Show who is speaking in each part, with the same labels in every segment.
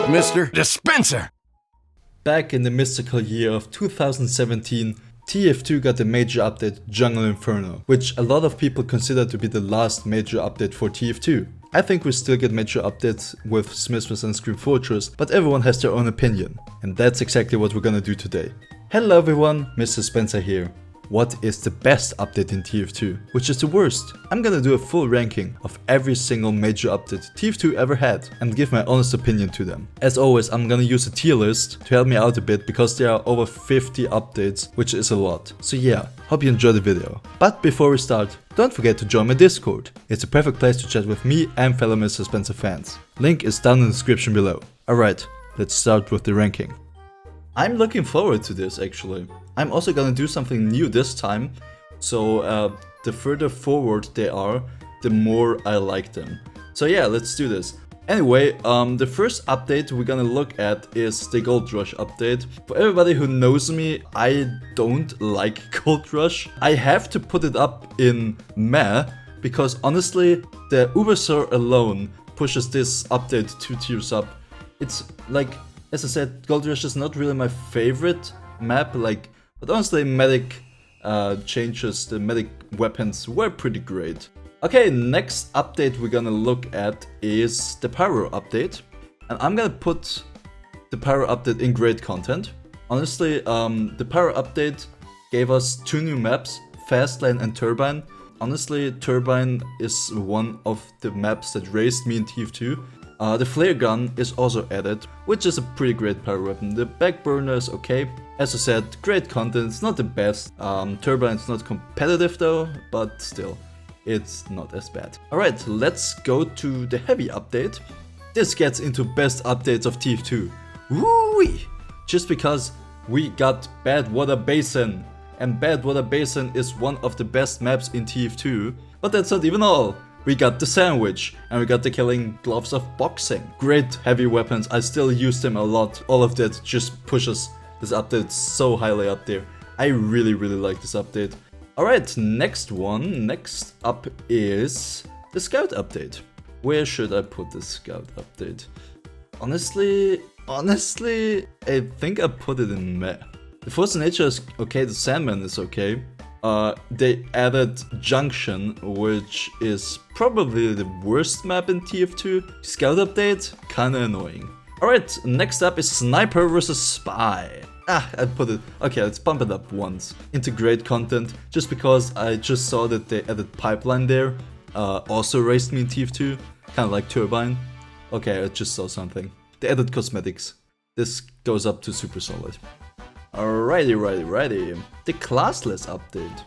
Speaker 1: Mr. Dispenser!
Speaker 2: Back in the mystical year of 2017, TF2 got a major update, Jungle Inferno, which a lot of people consider to be the last major update for TF2. I think we still get major updates with Smissmas and Scream Fortress, but everyone has their own opinion. And that's exactly what we're gonna do today. Hello everyone, Mr. Spencer here. What is the best update in TF2? Which is the worst? I'm gonna do a full ranking of every single major update TF2 ever had and give my honest opinion to them. As always, I'm gonna use a tier list to help me out a bit because there are over 50 updates, which is a lot. So yeah, hope you enjoy the video. But before we start, don't forget to join my Discord. It's a perfect place to chat with me and fellow Mr. Spencer fans. Link is down in the description below. Alright, let's start with the ranking. I'm looking forward to this actually. I'm also gonna do something new this time, so the further forward they are, the more I like them. So yeah, let's do this. Anyway, the first update we're gonna look at is the Gold Rush update. For everybody who knows me, I don't like Gold Rush. I have to put it up in Meh, because honestly, the Ubersaur alone pushes this update 2 tiers up. It's like, as I said, Gold Rush is not really my favorite map, but honestly, medic changes, the medic weapons were pretty great. Okay, next update we're gonna look at is the Pyro update. And I'm gonna put the Pyro update in great content. Honestly, the Pyro update gave us 2 new maps, Fastlane and Turbine. Honestly, Turbine is one of the maps that raised me in TF2. The flare gun is also added, which is a pretty great pyro weapon. The backburner is okay. As I said, great content, it's not the best. Turbine is not competitive though, but still, it's not as bad. Alright, let's go to the heavy update. This gets into best updates of TF2. Woo-wee! Just because we got Badwater Basin. And Badwater Basin is one of the best maps in TF2. But that's not even all. We got the Sandwich, and we got the Killing Gloves of Boxing. Great heavy weapons, I still use them a lot. All of that just pushes this update so highly up there. I really like this update. Alright, next up is the Scout update. Where should I put the Scout update? Honestly, I think I put it in Meh. The Force of Nature is okay, the Sandman is okay. They added Junction, which is probably the worst map in TF2. Scout update, kinda annoying. Alright, next up is Sniper vs Spy. I put it, okay, let's bump it up once. Into great content, just because I just saw that they added Pipeline there. Also raised me in TF2, kinda like Turbine. Okay, I just saw something. They added cosmetics. This goes up to super solid. Alrighty. The Classless update.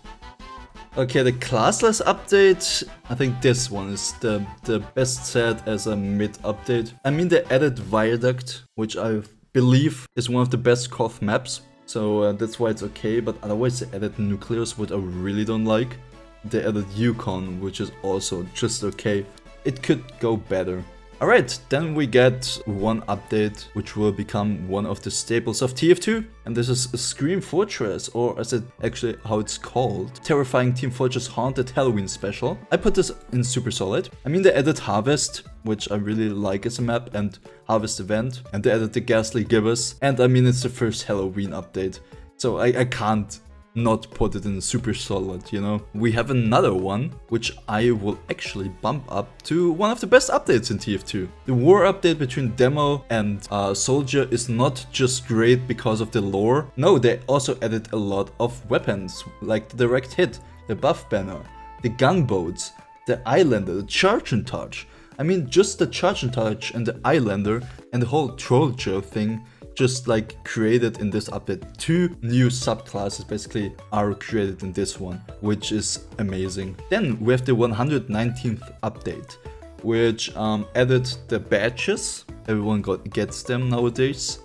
Speaker 2: Okay, the Classless update, I think this one is the best set as a mid update. I mean, they added Viaduct, which I believe is one of the best Koth maps. So that's why it's okay, but otherwise they added Nucleus, which I really don't like. They added Yukon, which is also just okay. It could go better. Alright, then we get one update which will become one of the staples of TF2, and this is Scream Fortress, or as it actually how it's called, Terrifying Team Fortress Haunted Halloween Special. I put this in super solid. I mean, they added Harvest, which I really like as a map, and Harvest Event, and they added the Ghastly Gibbous, and I mean it's the first Halloween update, so I can't not put it in super solid, you know. We have another one, which I will actually bump up to one of the best updates in TF2. The war update between Demo and Soldier is not just great because of the lore. No, they also added a lot of weapons, like the direct hit, the buff banner, the gunboats, the Islander, the Charge and Touch. I mean, just the Charge and Touch and the Islander and the whole Troll Joe thing just like created in this update. 2 new subclasses basically are created in this one, which is amazing. Then we have the 119th update, which added the badges. Everyone gets them nowadays.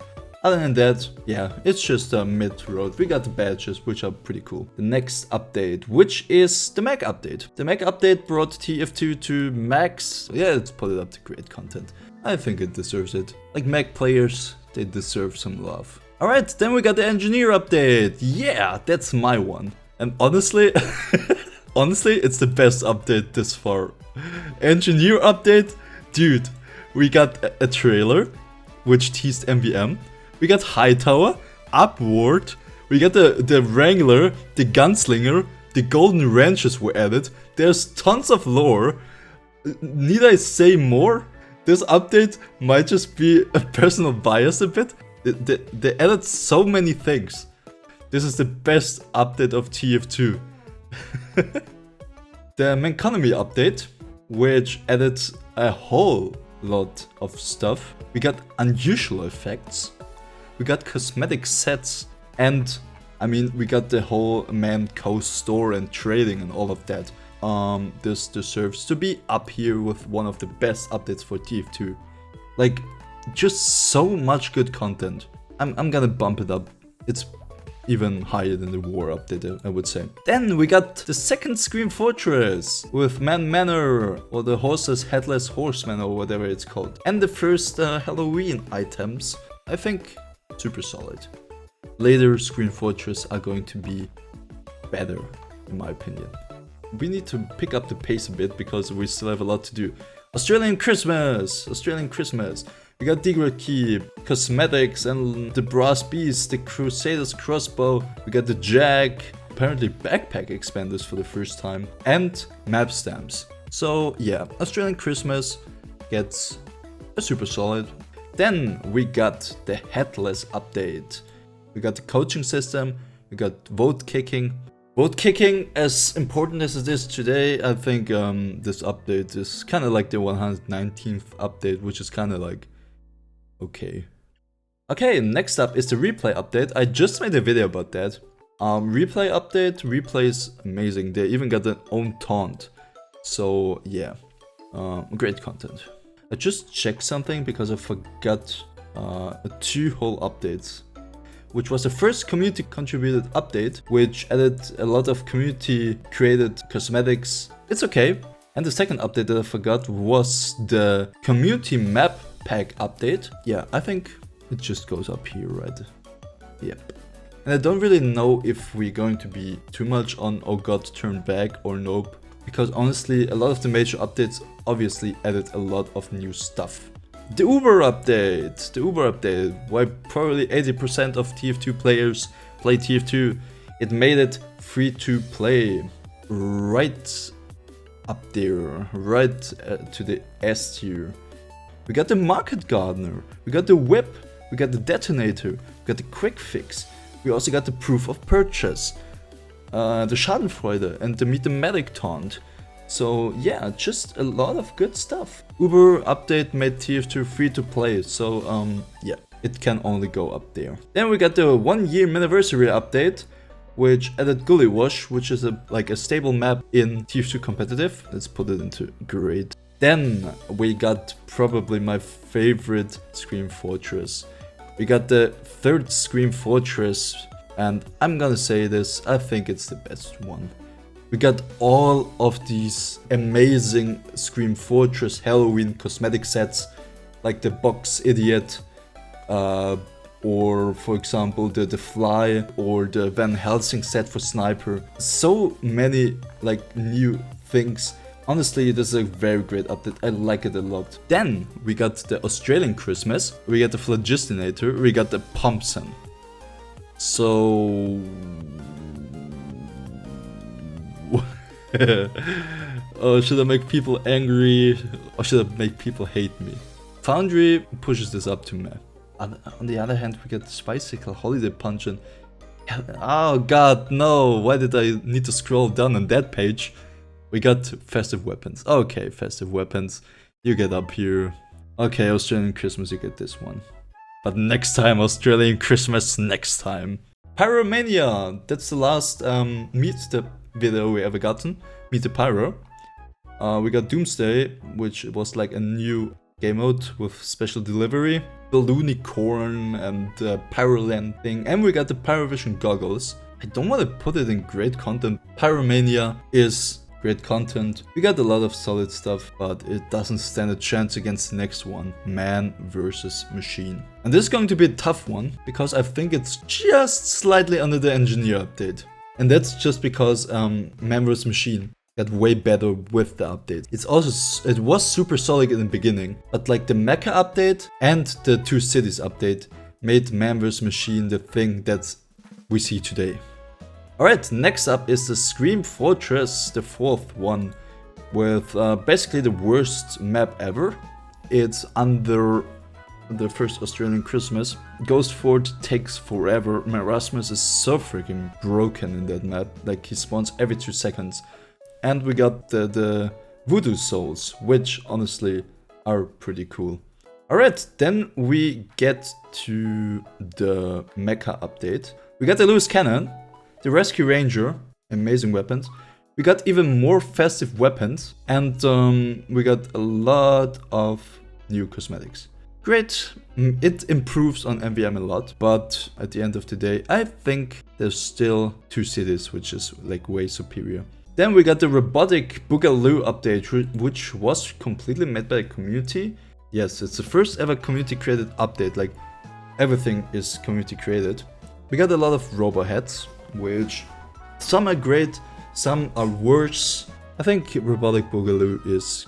Speaker 2: Other than that, yeah, it's just a mid-road. We got the badges, which are pretty cool. The next update, which is the Mecha update. The Mecha update brought TF2 to max. Yeah, let's put it up to great content. I think it deserves it. Like Mech players, they deserve some love. Alright, then we got the Engineer update. Yeah, that's my one. And honestly, it's the best update this far. Engineer update? Dude, we got a trailer. which teased MvM. We got Hightower, Upward, we got the Wrangler, the Gunslinger, the Golden Ranches were added. There's tons of lore. Need I say more? This update might just be a personal bias a bit. They added so many things. This is the best update of TF2. The Mechonomy update, which added a whole lot of stuff. We got unusual effects. We got cosmetic sets. And, I mean, we got the whole Manco store and trading and all of that. This deserves to be up here with one of the best updates for TF2. Like, just so much good content. I'm gonna bump it up. It's even higher than the war update, I would say. Then we got the second Scream Fortress with Man Manor, or the Horse's Headless Horseman, or whatever it's called. And the first Halloween items. I think super solid. Later Scream Fortress are going to be better, in my opinion. We need to pick up the pace a bit because we still have a lot to do. Australian Christmas! Australian Christmas. We got Degrad Keep, cosmetics, and the Brass Beast, the Crusader's Crossbow. We got the Jag, apparently backpack expanders for the first time, and map stamps. So yeah, Australian Christmas gets a super solid. Then we got the Headless update. We got the coaching system, we got vote kicking. Vote kicking, as important as it is today, I think this update is kind of like the 119th update, which is kind of like, okay. Okay, next up is the replay update. I just made a video about that. Replay update, replay is amazing. They even got their own taunt. So yeah, great content. I just checked something because I forgot 2 whole updates, which was the first community contributed update, which added a lot of community created cosmetics. It's okay. And the second update that I forgot was the community map pack update. Yeah, I think it just goes up here, right? Yep. And I don't really know if we're going to be too much on Oh God Turn Back or nope, because honestly a lot of the major updates obviously added a lot of new stuff. The Uber update, why probably 80% of TF2 players play TF2. It made it free to play, right up there, right to the S tier. We got the Market Gardener, we got the Whip, we got the Detonator, we got the Quick Fix, we also got the Proof of Purchase, the Schadenfreude and the Meet the Medic taunt. So yeah, just a lot of good stuff. Uber update made TF2 free to play, so yeah, it can only go up there. Then we got the 1-year anniversary update, which added Gully Wash, which is like a stable map in TF2 competitive. Let's put it into grade. Then we got probably my favorite Scream Fortress. We got the 3rd Scream Fortress, and I'm gonna say this, I think it's the best one. We got all of these amazing Scream Fortress Halloween cosmetic sets, like the Box Idiot, or for example the Fly, or the Van Helsing set for Sniper. So many like new things. Honestly, this is a very great update, I like it a lot. Then we got the Australian Christmas, we got the Phlogistonator, we got the Pumpson. So... oh, should I make people angry or should I make people hate me? Foundry pushes this up to me. On the other hand, we get Spicicle, Holiday Punch, and oh god, no, why did I need to scroll down on that page? We got Festive Weapons. Okay, Festive Weapons, you get up here. Okay, Australian Christmas, you get this one. But next time, Australian Christmas, next time. Pyromania, that's the last Meet the video we ever gotten. Meet the Pyro. We got Doomsday, which was like a new game mode with special delivery. The Lunicorn and the Pyroland thing. And we got the Pyrovision goggles. I don't want to put it in great content. Pyromania is great content. We got a lot of solid stuff, but it doesn't stand a chance against the next one, Man vs. Machine. And this is going to be a tough one, because I think it's just slightly under the Engineer update. And that's just because Man vs. Machine got way better with the update. It was super solid in the beginning, but like the Mecha update and the Two Cities update made Man vs Machine the thing that we see today. Alright, next up is the Scream Fortress, the fourth one, with basically the worst map ever. It's under the first Australian Christmas. Ghost Fort takes forever. Marasmus is so freaking broken in that map, like he spawns every 2 seconds. And we got the Voodoo Souls, which honestly are pretty cool. Alright, then we get to the Mecha update. We got the Loose Cannon, the Rescue Ranger, amazing weapons. We got even more festive weapons, and we got a lot of new cosmetics. Great, it improves on MvM a lot, but at the end of the day, I think there's still Two Cities, which is like way superior. Then we got the Robotic Boogaloo update, which was completely made by the community. Yes, it's the first ever community created update, like everything is community created. We got a lot of robo heads, which some are great, some are worse. I think Robotic Boogaloo is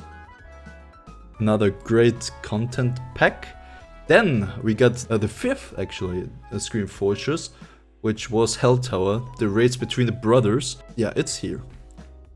Speaker 2: another great content pack. Then we got the fifth, actually, Scream Fortress, which was Hell Tower, the raids between the brothers. Yeah, it's here.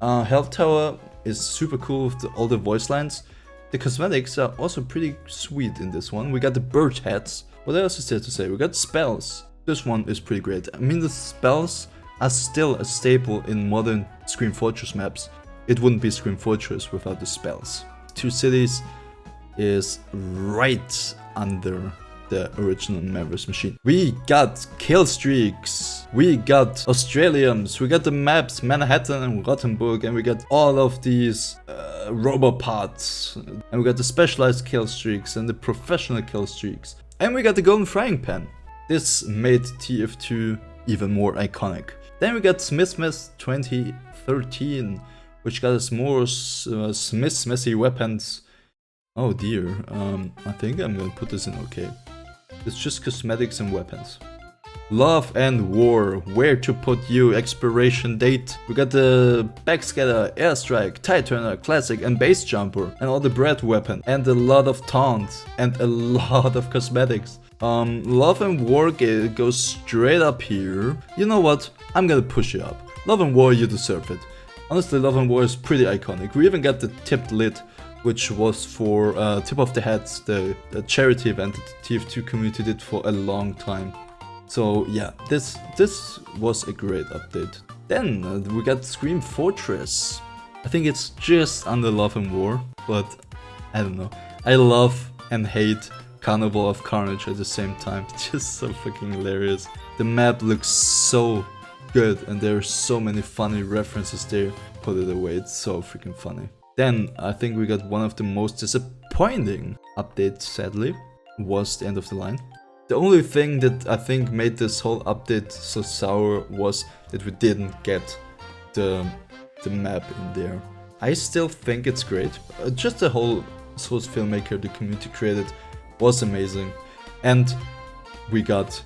Speaker 2: Hell Tower is super cool with all the voice lines. The cosmetics are also pretty sweet in this one. We got the bird heads. What else is there to say? We got spells. This one is pretty great. I mean, the spells are still a staple in modern Scream Fortress maps. It wouldn't be Scream Fortress without the spells. Two Cities is right under the original Man vs Machine. We got kill streaks, we got Australians, we got the maps Manhattan and Rothenburg, and we got all of these robopods, and we got the specialized kill streaks and the professional kill streaks, and we got the golden frying pan. This made TF2 even more iconic. Then we got Smissmas 2013, which got us more Smissmessy weapons. Oh dear, I think I'm gonna put this in okay. It's just cosmetics and weapons. Love and War, where to put you, expiration date. We got the Backscatter, Airstrike, Tide Turner, Classic and Base Jumper, and all the bread weapon, and a lot of taunts, and a lot of cosmetics. Love and War goes straight up here. You know what? I'm gonna push it up. Love and War, you deserve it. Honestly, Love and War is pretty iconic. We even got the tipped lid, which was for Tip of the Heads, the charity event that the TF2 community did for a long time. So yeah, this was a great update. Then we got Scream Fortress. I think it's just under Love and War, but I don't know. I love and hate Carnival of Carnage at the same time. It's just so freaking hilarious. The map looks so good and there are so many funny references there. Put it away, it's so freaking funny. Then I think we got one of the most disappointing updates, sadly, was the end of the line. The only thing that I think made this whole update so sour was that we didn't get the map in there. I still think it's great. Just the whole source filmmaker the community created was amazing. And we got...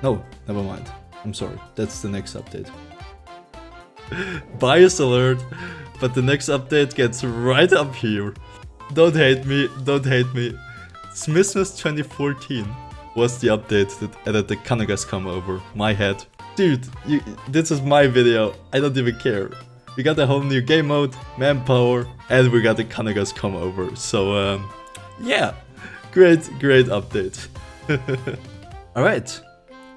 Speaker 2: No, never mind. I'm sorry, that's the next update. Bias alert! But the next update gets right up here. Don't hate me, don't hate me. Smissmas 2014 was the update that added the Kanagas come over. My head. Dude, this is my video. I don't even care. We got a whole new game mode, manpower, and we got the Kanagas come over. So, yeah. Great update. Alright.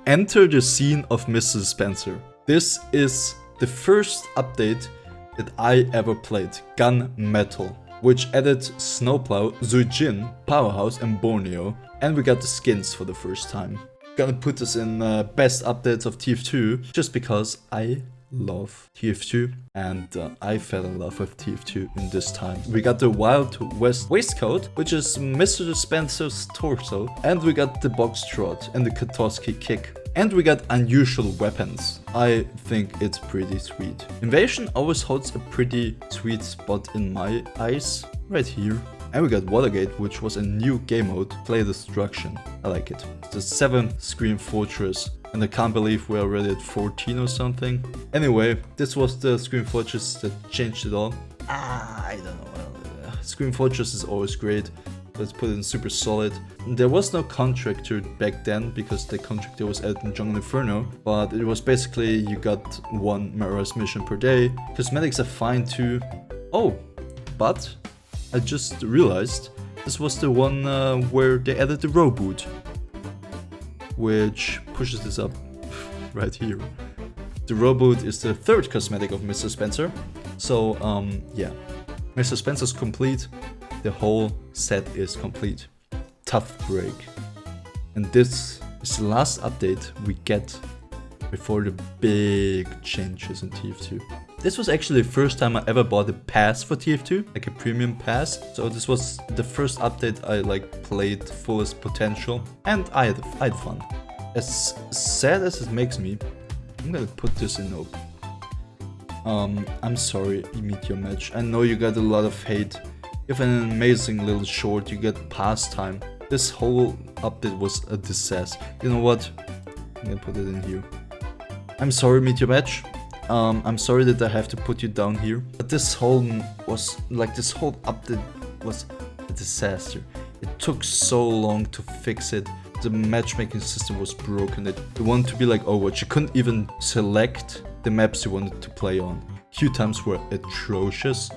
Speaker 2: Enter the scene of Mr. Spencer. This is the first update that I ever played, Gun Metal, which added Snowplow, Zuijin, Powerhouse and Borneo, and we got the skins for the first time. Gonna put this in best updates of TF2, just because I love TF2 and I fell in love with TF2 in this time. We got the Wild West waistcoat, which is Mr. Spencer's torso, and we got the box trot and the Katoski kick. And we got unusual weapons. I think it's pretty sweet. Invasion always holds a pretty sweet spot in my eyes, right here. And we got Watergate, which was a new game mode, Play Destruction. I like it. The 7th Scream Fortress And I can't believe we're already at 14 or something. Anyway, this was the Scream Fortress that changed it all. I don't know. Scream Fortress is always great. Let's put it in super solid. There was no contractor back then because the contractor was added in Jungle Inferno, but it was basically you got one Mirror's mission per day. Cosmetics are fine too. Oh, but I just realized this was the one where they added the reboot, which pushes this up right here. The reboot is the third cosmetic of Mr. Spencer. So yeah, Mr. Spencer's complete. The whole set is complete. Tough break. And this is the last update we get before the big changes in TF2. This was actually the first time I ever bought a pass for TF2, like a premium pass. So this was the first update I like played fullest potential, and I had fun. As sad as it makes me, I'm gonna put this in nope. I'm sorry, Meteor Match. I know you got a lot of hate. You have an amazing little short, you get pastime. This whole update was a disaster. You know what? I'm gonna put it in here. I'm sorry, Meteor Match. I'm sorry that I have to put you down here. But this whole update was a disaster. It took so long to fix it. The matchmaking system was broken. It wanted to be like Overwatch. You couldn't even select the maps you wanted to play on. Queue times were atrocious.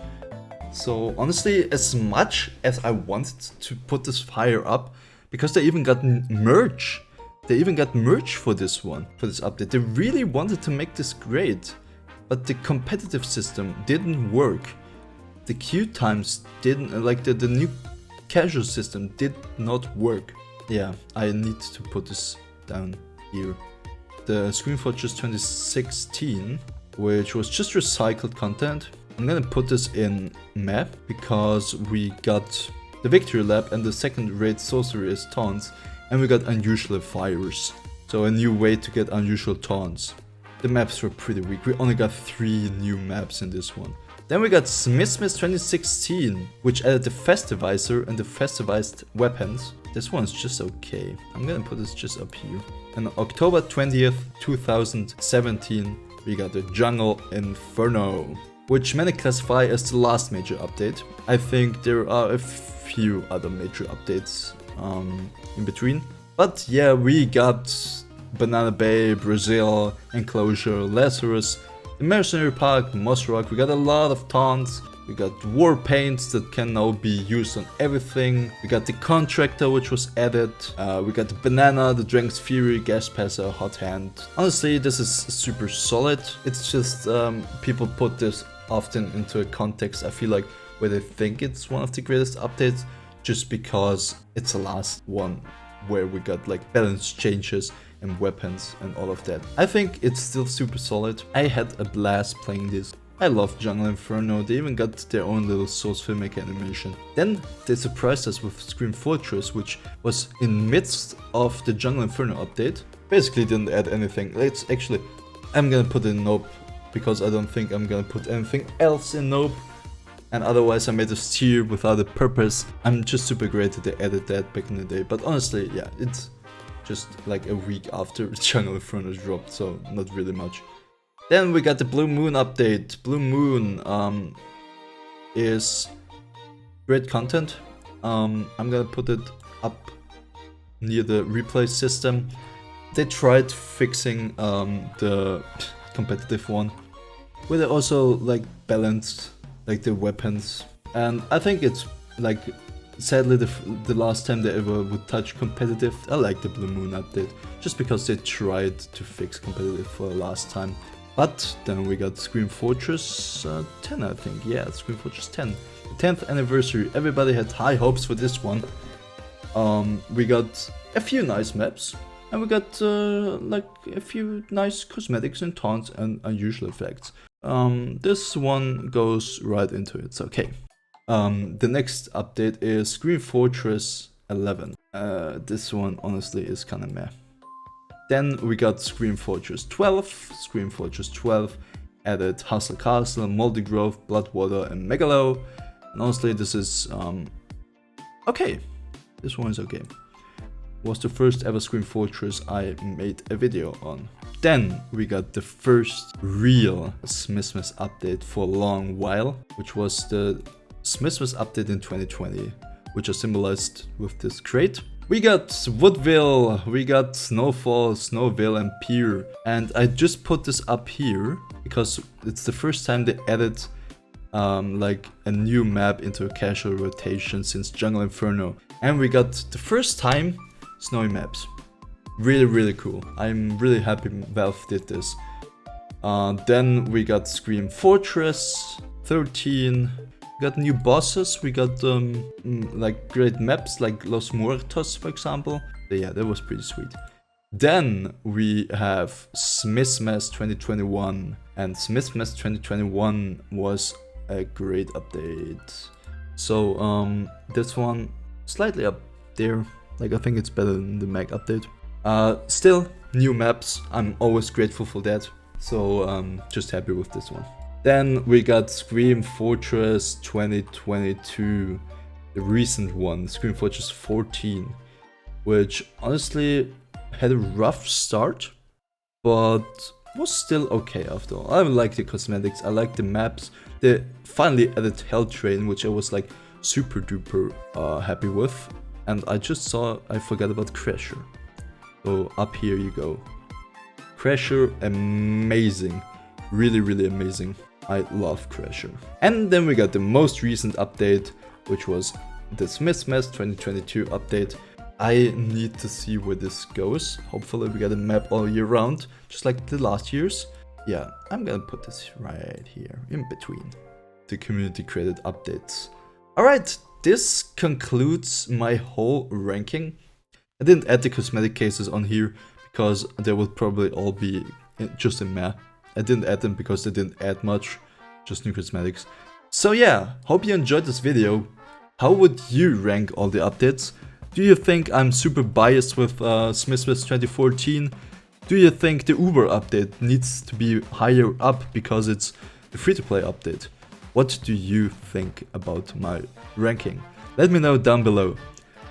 Speaker 2: So honestly, as much as I wanted to put this higher up, because they even got merch. They even got merch for this one, for this update. They really wanted to make this great. But the competitive system didn't work. The queue times didn't, like the new casual system did not work. Yeah, I need to put this down here. The Scream Fortress 2016, which was just recycled content. I'm gonna put this in map because we got the Victory Lab and the second raid sorceress taunts, and we got unusual fires. So a new way to get unusual taunts. The maps were pretty weak. We only got 3 new maps in this one. Then we got Smissmas 2016, which added the Festivizer and the Festivized weapons. This one's just okay. I'm gonna put this just up here. And on October 20th, 2017, we got the Jungle Inferno, which many classify as the last major update. I think there are a few other major updates in between. But yeah, we got Banana Bay, Brazil, Enclosure, Lazarus, the Mercenary Park, Moss Rock. We got a lot of taunts. We got war paints that can now be used on everything. We got the Contractor, which was added. We got the Banana, the Dragon's Fury, Gas Passer, Hot Hand. Honestly, this is super solid. It's just people put this often into a context, I feel like, where they think it's one of the greatest updates just because it's the last one where we got like balance changes and weapons and all of that. I think it's still super solid. I had a blast playing this. I love Jungle Inferno. They even got their own little source filmmaker animation. Then they surprised us with Scream Fortress, which was in midst of the Jungle Inferno update. Basically didn't add anything. It's actually, I'm gonna put it in nope, because I don't think I'm gonna put anything else in nope. And otherwise I made a steer without a purpose. I'm just super great that they added that back in the day. But honestly, yeah, it's just like a week after Jungle Inferno dropped, so not really much. Then we got the Blue Moon update. Blue Moon is great content. I'm gonna put it up near the replay system. They tried fixing the competitive one, where they also like balanced like the weapons, and I think it's like sadly the last time they ever would touch competitive. I like the Blue Moon update just because they tried to fix competitive for the last time. But then we got Scream Fortress 10, I think. Yeah, Scream Fortress 10. The 10th anniversary. Everybody had high hopes for this one. We got a few nice maps. And we got like a few nice cosmetics and taunts and unusual effects. This one goes right into it, so okay. The next update is Scream Fortress 11. This one honestly is kinda meh. Then we got Scream Fortress 12. Scream Fortress 12 added Hustle Castle, Moldy Grove, Bloodwater, and Megalo. And honestly, this is okay. This one is okay. was the first ever Scream Fortress I made a video on. Then we got the first real Smissmas update for a long while, which was the Smissmas update in 2020, which is symbolized with this crate. We got Woodville, we got Snowfall, Snowville and Pier, and I just put this up here because it's the first time they added like a new map into a casual rotation since Jungle Inferno, and we got the first time snowy maps. Really cool. I'm really happy Valve did this. Then we got Scream Fortress 13. We got new bosses. We got like great maps like Los Muertos, for example. But yeah, that was pretty sweet. Then we have Smissmas 2021, and Smissmas 2021 was a great update. So this one slightly up there. Like, I think it's better than the Meg update. Still, new maps, I'm always grateful for that, so just happy with this one. Then we got Scream Fortress 2022, the recent one, Scream Fortress 14, which honestly had a rough start, but was still okay after all. I like the cosmetics, I like the maps. They finally added Hell Train, which I was like super duper happy with, and I forgot about Crasher. So up here you go. Crasher, amazing. Really amazing. I love Crasher. And then we got the most recent update, which was the Smissmas 2022 update. I need to see where this goes. Hopefully we get a map all year round, just like the last years. Yeah, I'm gonna put this right here, in between the community created updates. Alright, this concludes my whole ranking. I didn't add the cosmetic cases on here because they will probably all be just in meh. I didn't add them because they didn't add much, just new cosmetics. So yeah, hope you enjoyed this video. How would you rank all the updates? Do you think I'm super biased with Smissmas 2014? Do you think the Uber update needs to be higher up because it's the free-to-play update? What do you think about my ranking? Let me know down below.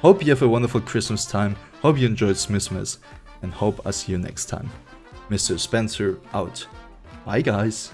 Speaker 2: Hope you have a wonderful Christmas time, hope you enjoyed Smissmas, and hope I see you next time. Mr. Spencer out. Bye guys.